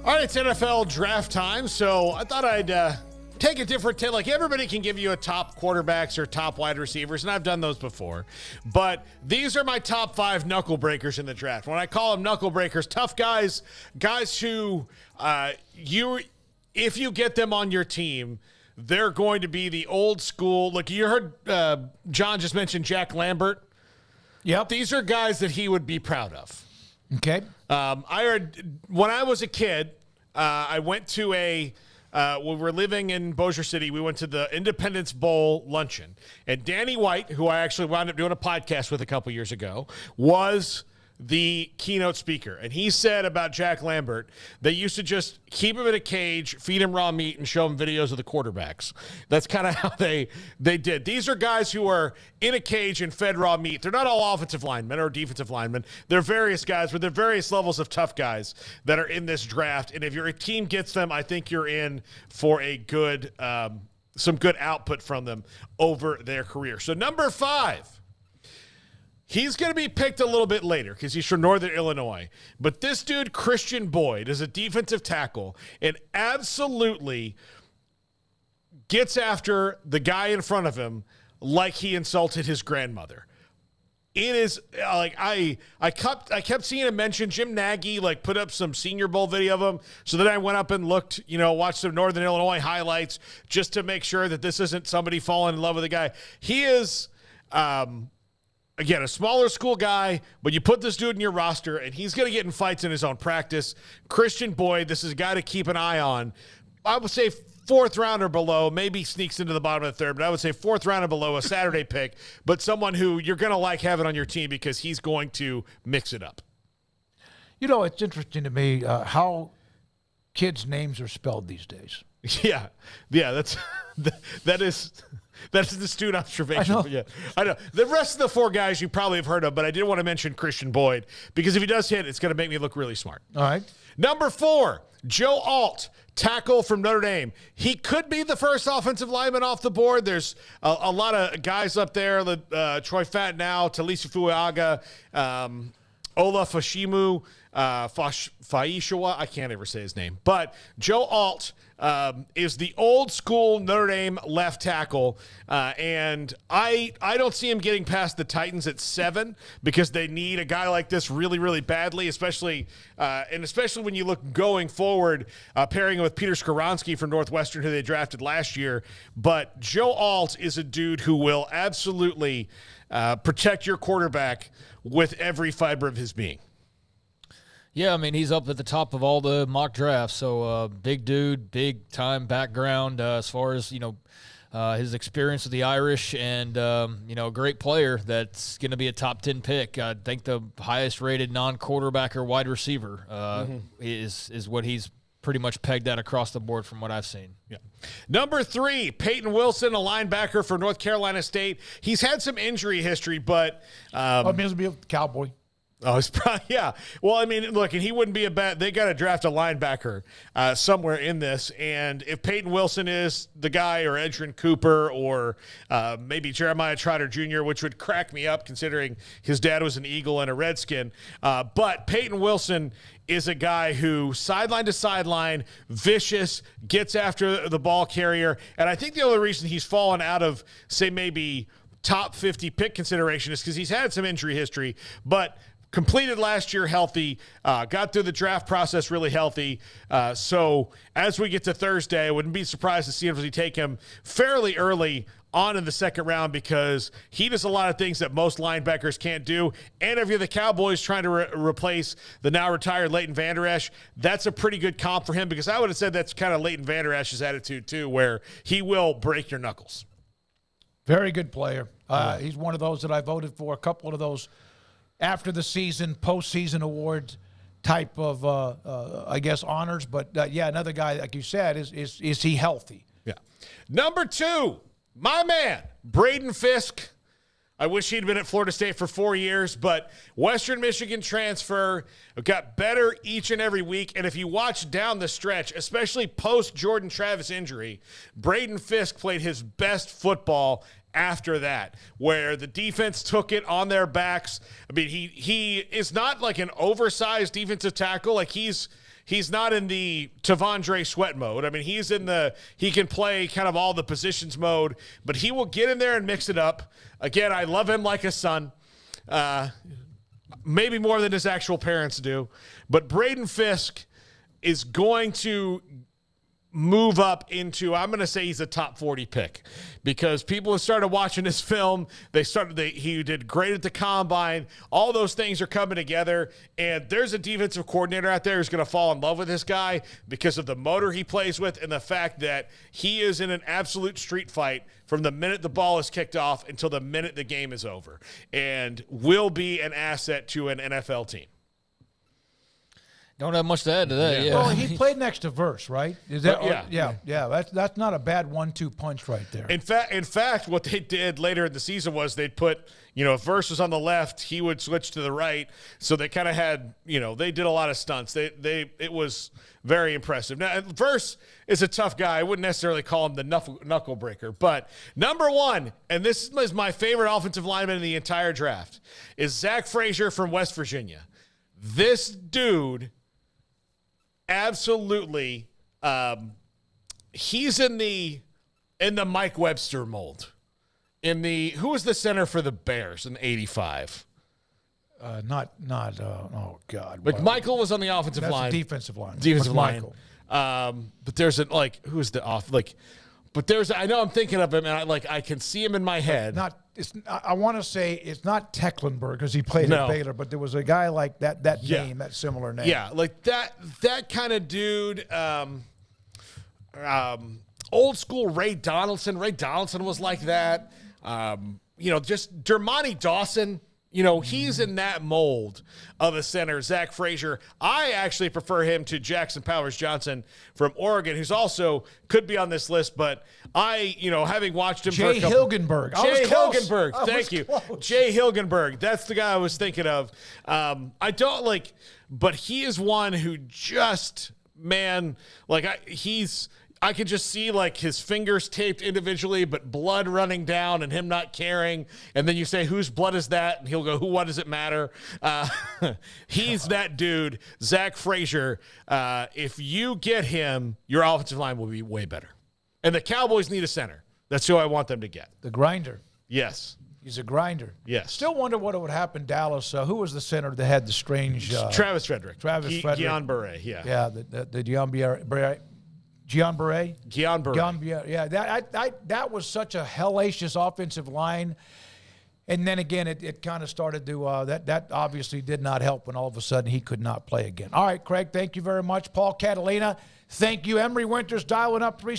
All right, it's NFL draft time, so I thought I'd take a different take. Like, everybody can give you a top quarterbacks or top wide receivers, and I've done those before. But these are my top 5 knuckle breakers in the draft. When I call them knuckle breakers, tough guys who if you get them on your team, they're going to be the old school. Look, you heard John just mention Jack Lambert. Yep. These are guys that he would be proud of. Okay. I heard when I was a kid, I went to when we were living in Bossier City, we went to the Independence Bowl luncheon. And Danny White, who I actually wound up doing a podcast with a couple years ago, was the keynote speaker. And he said about Jack Lambert, they used to just keep him in a cage, feed him raw meat, and show him videos of the quarterbacks. That's kind of how they did. These are guys who are in a cage and fed raw meat. They're not all offensive linemen or defensive linemen. They're various guys with their various levels of tough guys that are in this draft. And if your team gets them, I think you're in for a good, some good output from them over their career. So number 5. He's going to be picked a little bit later because he's from Northern Illinois. But this dude, Khristian Boyd, is a defensive tackle and absolutely gets after the guy in front of him like he insulted his grandmother. It is like I kept seeing him mention Jim Nagy, like put up some Senior Bowl video of him. So then I went up and looked, watched some Northern Illinois highlights just to make sure that this isn't somebody falling in love with a guy. He is again, a smaller school guy, but you put this dude in your roster, and he's going to get in fights in his own practice. Khristian Boyd, this is a guy to keep an eye on. I would say 4th round or below, maybe sneaks into the bottom of the 3rd, but I would say 4th round or below, a Saturday pick, but someone who you're going to like having on your team because he's going to mix it up. It's interesting to me how kids' names are spelled these days. Yeah, that is the astute observation. I know. The rest of the 4 guys you probably have heard of, but I did want to mention Khristian Boyd because if he does hit, it's going to make me look really smart. All right. Number 4, Joe Alt, tackle from Notre Dame. He could be the first offensive lineman off the board. There's a lot of guys up there, Troy Fatnow, Talisa Fuaga, Ola Fashimu, Faishawa. I can't ever say his name. But Joe Alt is the old school Notre Dame left tackle. And I don't see him getting past the Titans at 7 because they need a guy like this really, really badly, especially when you look going forward, pairing him with Peter Skoronski from Northwestern, who they drafted last year. But Joe Alt is a dude who will absolutely protect your quarterback with every fiber of his being. Yeah, I mean, he's up at the top of all the mock drafts. So big dude, big time background as far as, his experience with the Irish and, great player that's going to be a top 10 pick. I think the highest rated non-quarterback or wide receiver is what he's pretty much pegged at across the board from what I've seen. Yeah. Number 3, Payton Wilson, a linebacker for North Carolina State. He's had some injury history, but he'll be a Cowboy. Oh, it's probably, yeah. Well, I mean, look, and he wouldn't be a bad, they got to draft a linebacker somewhere in this. And if Payton Wilson is the guy, or Edgerrin Cooper, or maybe Jeremiah Trotter Jr., which would crack me up considering his dad was an Eagle and a Redskin. But Payton Wilson is a guy who sideline to sideline, vicious, gets after the ball carrier. And I think the only reason he's fallen out of, say, maybe top 50 pick consideration is because he's had some injury history, but completed last year healthy, got through the draft process really healthy. So as we get to Thursday, I wouldn't be surprised to see if we take him fairly early on in the 2nd round because he does a lot of things that most linebackers can't do. And if you're the Cowboys trying to replace the now retired Leighton Vander Esch, that's a pretty good comp for him because I would have said that's kind of Leighton Vander Esch's attitude too, where he will break your knuckles. Very good player. He's one of those that I voted for, a couple of those after the season, postseason awards type of, honors. But, another guy, like you said, is he healthy? Yeah. Number 2, my man, Braden Fiske. I wish he'd been at Florida State for 4 years, but Western Michigan transfer, got better each and every week. And if you watch down the stretch, especially post-Jordan Travis injury, Braden Fiske played his best football after that, where the defense took it on their backs. I mean, he is not like an oversized defensive tackle. Like he's he's not in the Tavondre Sweat mode. I mean, he can play kind of all the positions mode, but he will get in there and mix it up. Again, I love him like a son. Maybe more than his actual parents do. But Braden Fiske is going to move up into, I'm going to say he's a top 40 pick, because people have started watching his film. He did great at the combine. All those things are coming together, and there's a defensive coordinator out there who's going to fall in love with this guy because of the motor he plays with and the fact that he is in an absolute street fight from the minute the ball is kicked off until the minute the game is over, and will be an asset to an NFL team. Don't have much to add to that. Yeah. Well, he played next to Verse, right? Is that? Yeah. That's not a bad 1-2 punch right there. In fact, what they did later in the season was they'd put, if Verse was on the left, he would switch to the right. So they kind of had, they did a lot of stunts. It was very impressive. Now, Verse is a tough guy. I wouldn't necessarily call him the knuckle breaker, but number one, and this is my favorite offensive lineman in the entire draft, is Zach Frazier from West Virginia. This dude. Absolutely. He's in the Mike Webster mold. Who was the center for the Bears in '85? Oh God. McMichael was on the offensive line. Defensive line. Defensive line. But there's who's the off but there's, I know I'm thinking of him, and I can see him in my head. I want to say it's not Tecklenburg because he played at Baylor, but there was a guy like that name, that similar name. Yeah, like that kind of dude. Old school Ray Donaldson. Ray Donaldson was like that. Just Dermontti Dawson. He's in that mold of a center, Zach Frazier. I actually prefer him to Jackson Powers Johnson from Oregon, who's also could be on this list, but having watched him Jay Hilgenberg. Thank you. Jay Hilgenberg. That's the guy I was thinking of. But he is one who just, I could just see his fingers taped individually, but blood running down and him not caring. And then you say, whose blood is that? And he'll go, what does it matter? He's that dude, Zach Frazier. If you get him, your offensive line will be way better. And the Cowboys need a center. That's who I want them to get. The grinder. Yes. He's a grinder. Yes. Still wonder what would happen in Dallas. Who was the center that had the strange... Travis Frederick. Guillain Barre, yeah. Yeah, the Guillain Barre. Gian Barre? Gian Barre. Yeah, that was such a hellacious offensive line. And then again, it kind of started to, that obviously did not help when all of a sudden he could not play again. All right, Craig, thank you very much. Paul Catalina, thank you. Emery Winters dialing up